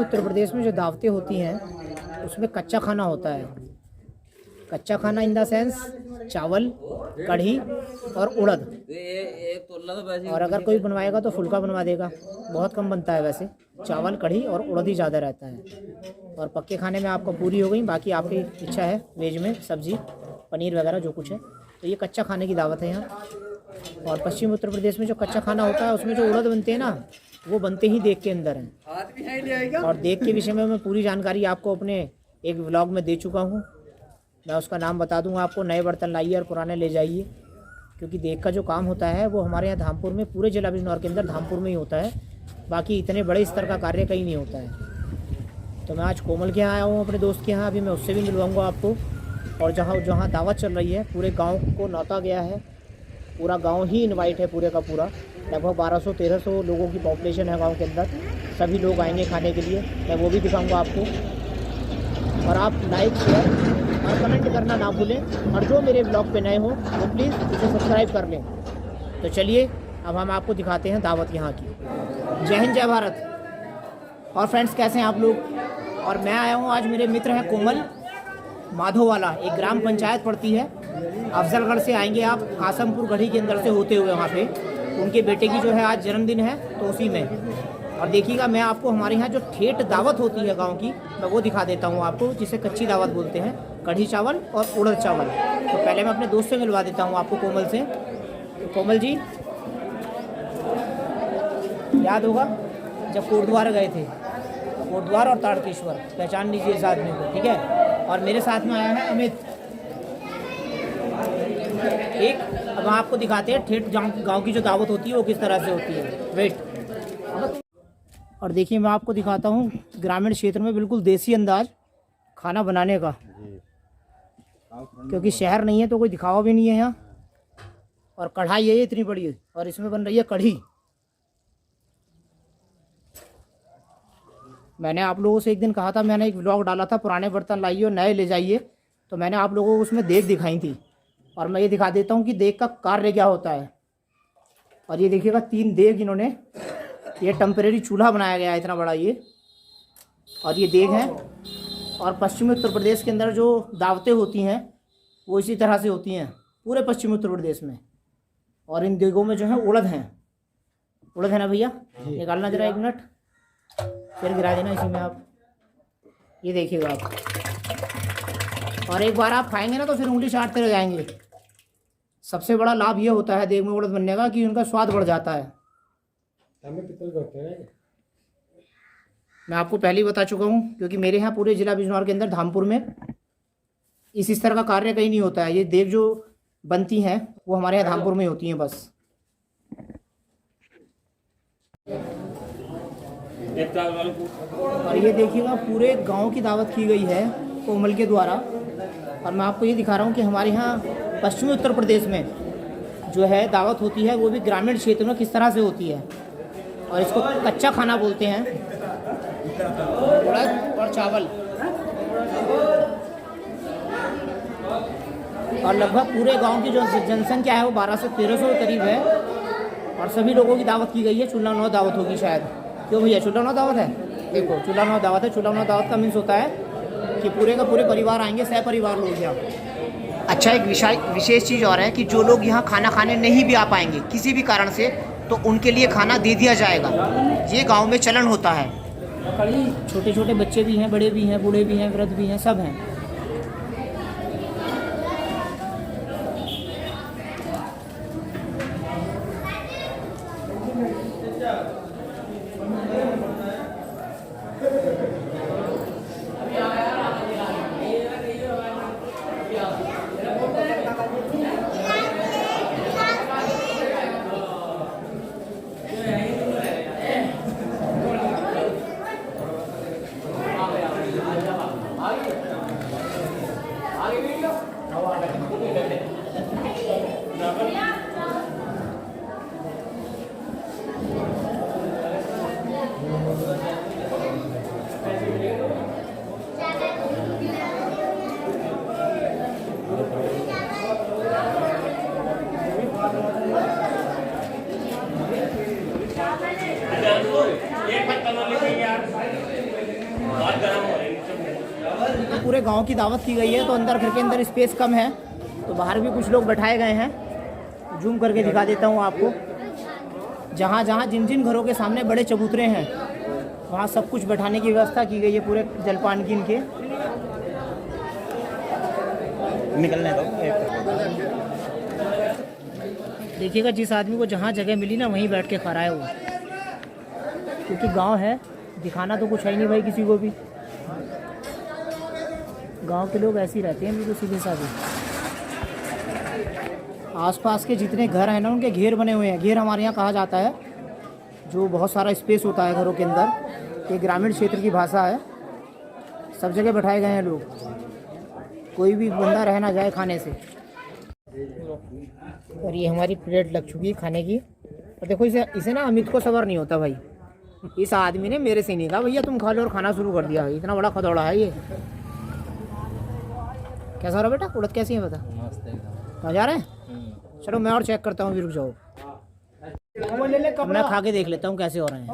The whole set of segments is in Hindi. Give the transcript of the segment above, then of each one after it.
उत्तर प्रदेश में जो दावतें होती हैं उसमें कच्चा खाना होता है। कच्चा खाना इन द सेंस चावल, कढ़ी और उड़द। और अगर कोई बनवाएगा तो फुल्का बनवा देगा, बहुत कम बनता है वैसे। चावल, कढ़ी और उड़द ही ज़्यादा रहता है। और पक्के खाने में आपको पूरी हो गई, बाकी आपकी इच्छा है वेज में सब्ज़ी, पनीर वगैरह जो कुछ है। तो ये कच्चा खाने की दावत है यहाँ। और पश्चिम उत्तर प्रदेश में जो कच्चा खाना होता है उसमें जो उड़द बनते हैं ना, वो बनते ही देग के अंदर हैं। और देग के विषय में मैं पूरी जानकारी आपको अपने एक व्लॉग में दे चुका हूँ। मैं उसका नाम बता दूंगा आपको, नए बर्तन लाइए और पुराने ले जाइए। क्योंकि देग का जो काम होता है वो हमारे यहाँ धामपुर में, पूरे जिला बिजनौर के अंदर धामपुर में ही होता है। बाकी इतने बड़े स्तर का कार्य कहीं नहीं होता है। तो मैं आज कोमल के यहाँ आया हूँ, अपने दोस्त के यहाँ। अभी मैं उससे भी मिलवाऊँगा आपको। और जहाँ दावत चल रही है, पूरे गाँव को न्योता गया है। पूरा गांव ही इनवाइट है, पूरे का पूरा। लगभग 1200-1300 लोगों की पॉपुलेशन है गांव के अंदर। सभी लोग आएंगे खाने के लिए, मैं वो भी दिखाऊंगा आपको। और आप लाइक, शेयर और कमेंट करना ना भूलें। और जो मेरे ब्लॉग पे नए हो वो प्लीज़ इसे सब्सक्राइब कर लें। तो चलिए अब हम आपको दिखाते हैं दावत यहाँ की। जय हिंद, जय भारत। और फ्रेंड्स, कैसे हैं आप लोग? और मैं आया हूँ आज, मेरे मित्र हैं कोमल, माधोवाला एक ग्राम पंचायत पड़ती है। अफजलगढ़ से आएंगे आप, कासमपुर गढ़ी के अंदर से होते हुए वहाँ पे। उनके बेटे की जो है आज जन्मदिन है, तो उसी में। और देखिएगा, मैं आपको हमारे यहाँ जो ठेठ दावत होती है गांव की, मैं वो दिखा देता हूँ आपको, जिसे कच्ची दावत बोलते हैं। कढ़ी चावल और उड़द चावल। तो पहले मैं अपने दोस्त से मिलवा देता हूँ आपको, कोमल से। तो कोमल जी, याद होगा जब कोटद्वार गए थे, कोटद्वार और ताड़केश्वर, पहचान लीजिए इस आदमी को, ठीक है। और मेरे साथ में आया है अमित। एक अब आपको दिखाते हैं ठेठ गांव की जो दावत होती है वो किस तरह से होती है। वेट। और देखिए, मैं आपको दिखाता हूँ ग्रामीण क्षेत्र में बिल्कुल देसी अंदाज खाना बनाने का। क्योंकि शहर नहीं है तो कोई दिखावा भी नहीं है यहाँ। और कढ़ाई है इतनी बड़ी, और इसमें बन रही है कढ़ी। मैंने आप लोगों से एक दिन कहा था, मैंने एक व्लॉग डाला था, पुराने बर्तन लाइए और नए ले जाइए। तो मैंने आप लोगों को उसमें देग दिखाई थी। और मैं ये दिखा देता हूँ कि देग का कार्य क्या होता है। और ये देखिएगा, 3 देग इन्होंने, ये टेम्परेरी चूल्हा बनाया गया है इतना बड़ा ये। और ये देग है। और पश्चिमी उत्तर प्रदेश के अंदर जो दावतें होती हैं वो इसी तरह से होती हैं, पूरे पश्चिमी उत्तर प्रदेश में। और इन देगों में जो है उड़द हैं। उड़द है ना भैया? निकालना जरा 1 मिनट, फिर गिरा देना इसी में आप। ये देखिएगा आप। और एक बार आप खाएंगे ना तो फिर उंगली चाटते रह जाएंगे। सबसे बड़ा लाभ ये होता है देग में उड़द बनने का कि उनका स्वाद बढ़ जाता है। मैं आपको पहले ही बता चुका हूँ, क्योंकि मेरे यहाँ पूरे जिला बिजनौर के अंदर धामपुर में इस स्तर का कार्य कहीं नहीं होता है। ये देग जो बनती हैं वो हमारे यहाँ धामपुर में होती हैं बस। और ये देखिएगा, पूरे गांव की दावत की गई है कोमल के द्वारा। और मैं आपको ये दिखा रहा हूँ कि हमारे यहाँ पश्चिमी उत्तर प्रदेश में जो है दावत होती है वो भी ग्रामीण क्षेत्र में किस तरह से होती है। और इसको कच्चा खाना बोलते हैं, उड़द और चावल। और लगभग पूरे गांव की जो जनसंख्या है वो 1200 से 1300 के करीब है। और सभी लोगों की दावत की गई है। चूल्हा नौ दावत होगी शायद। क्यों भैया, चूल्हा नौ दावत है? देखो, चूल्हा नौ दावत है। चूल्हा नौ दावत का मीन्स होता है कि पूरे का पूरे परिवार आएंगे, सहपरिवार लोग यहाँ। अच्छा, एक विशेष चीज़ और है कि जो लोग यहाँ खाना खाने नहीं भी आ पाएंगे किसी भी कारण से, तो उनके लिए खाना दे दिया जाएगा। ये गांव में चलन होता है। छोटे छोटे बच्चे भी हैं, बड़े भी हैं, बूढ़े भी हैं, वृद्ध भी हैं, सब हैं। पूरे गांव की दावत की गई है, तो अंदर घर के अंदर स्पेस कम है, तो बाहर भी कुछ लोग बैठाए गए हैं। जूम करके दिखा देता हूँ आपको। जहाँ जहाँ जिन जिन घरों के सामने बड़े चबूतरे हैं वहाँ सब कुछ बैठाने की व्यवस्था की गई है पूरे जलपान की इनके। निकलने दो। देखिएगा जिस आदमी को जहाँ जगह मिली ना वहीं बैठ के खा रहा है वो, क्योंकि गांव है, दिखाना तो कुछ है ही नहीं भाई किसी को भी। गांव के लोग ऐसे ही रहते हैं बिल्कुल सीधे साधे। आसपास के जितने घर हैं ना उनके घेर बने हुए हैं। घेर हमारे यहाँ कहा जाता है जो बहुत सारा स्पेस होता है घरों के अंदर। ये ग्रामीण क्षेत्र की भाषा है। सब जगह बैठाए गए हैं लोग, कोई भी बंदा रह ना जाए खाने से। और ये हमारी प्लेट लग चुकी है खाने की। और देखो इसे ना अमित को सबर नहीं होता भाई। इस आदमी ने मेरे से नहीं कहा भैया तुम खा लो और खाना शुरू कर दिया। इतना बड़ा खदौड़ा है ये। कैसा हो रहा बेटा? उड़द कैसी है बता? कहाँ जा रहे हैं? चलो मैं और चेक करता हूँ, रुक जाओ। मैं खा के देख लेता हूँ कैसे हो रहे हैं।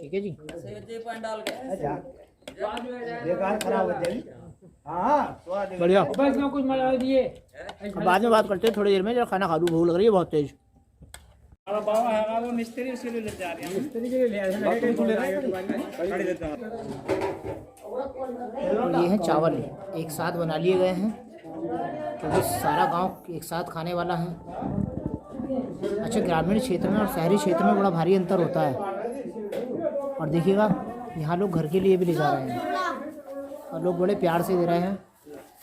ठीक है जी। बढ़िया। कुछ मजा दिए बाद में बात करते हैं थोड़ी देर में। जरा खाना खा लूँ, भूख लग रही है बहुत तेज। ये हैं चावल, एक साथ बना लिए गए हैं क्योंकि सारा गांव एक साथ खाने वाला है। अच्छा, ग्रामीण क्षेत्र में और शहरी क्षेत्र में बड़ा भारी अंतर होता है। और देखिएगा यहाँ लोग घर के लिए भी ले जा रहे हैं और लोग बड़े प्यार से दे रहे हैं,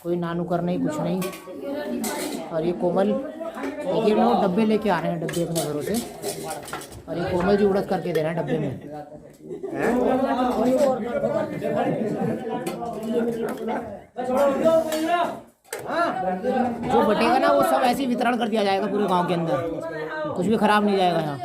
कोई नानुकर नहीं, कुछ नहीं। और ये कोमल देखिए वो डब्बे लेके आ रहे हैं, डब्बे अपने घरों से। और ये कोमल जी उड़द करके दे रहे हैं डब्बे में। जो बटेगा ना वो सब ऐसे ही वितरण कर दिया जाएगा पूरे गांव के अंदर, कुछ भी खराब नहीं जाएगा यहाँ।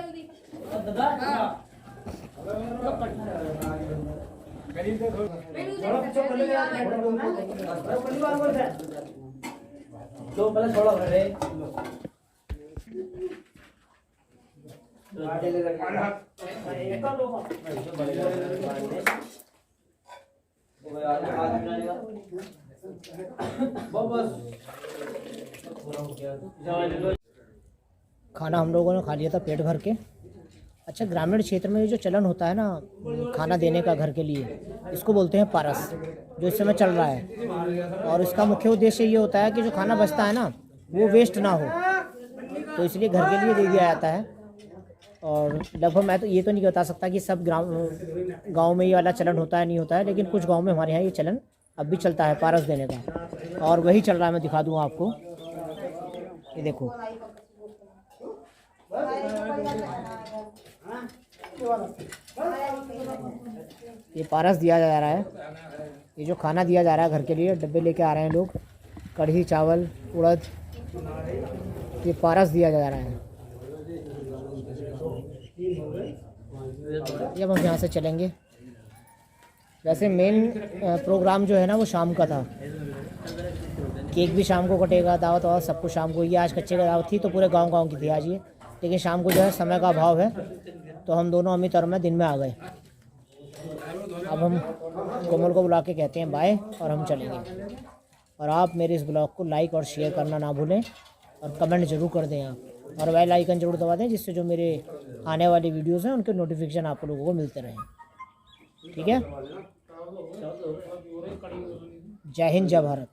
खाना हम लोगों ने खा लिया था पेट भर के। अच्छा, ग्रामीण क्षेत्र में जो चलन होता है ना खाना देने का घर के लिए, इसको बोलते हैं पारस, जो इस समय चल रहा है। और इसका मुख्य उद्देश्य ये होता है कि जो खाना बचता है ना वो वेस्ट ना हो, तो इसलिए घर के लिए दे दिया जाता है। और लगभग मैं तो ये तो नहीं बता सकता कि सब गाँव में ये वाला चलन होता है नहीं होता है, लेकिन कुछ गाँव में हमारे यहाँ ये चलन अब भी चलता है पारस देने का। और वही चल रहा है, मैं दिखा दूँगा आपको। ये देखो, ये पारस दिया जा रहा है। ये जो खाना दिया जा रहा है घर के लिए, डब्बे लेके आ रहे हैं लोग, कढ़ी, चावल, उड़द, ये पारस दिया जा रहा है। जब हम यहाँ से चलेंगे, वैसे मेन प्रोग्राम जो है ना वो शाम का था। केक भी शाम को कटेगा, दावत वावत सब कुछ शाम को। ये आज कच्चे का दावत थी तो पूरे गांव की थी आज ये, लेकिन शाम को जो है समय का अभाव है तो हम दोनों अमित और मैं दिन में आ गए। अब हम कोमल को बुला के कहते हैं बाय और हम चलेंगे। और आप मेरे इस ब्लॉग को लाइक और शेयर करना ना भूलें और कमेंट ज़रूर कर दें आप, और बेल आइकन ज़रूर दबा दें जिससे जो मेरे आने वाली वीडियोज़ हैं उनके नोटिफिकेशन आप लोगों को मिलते रहें। ठीक है, जय हिंद, जय भारत।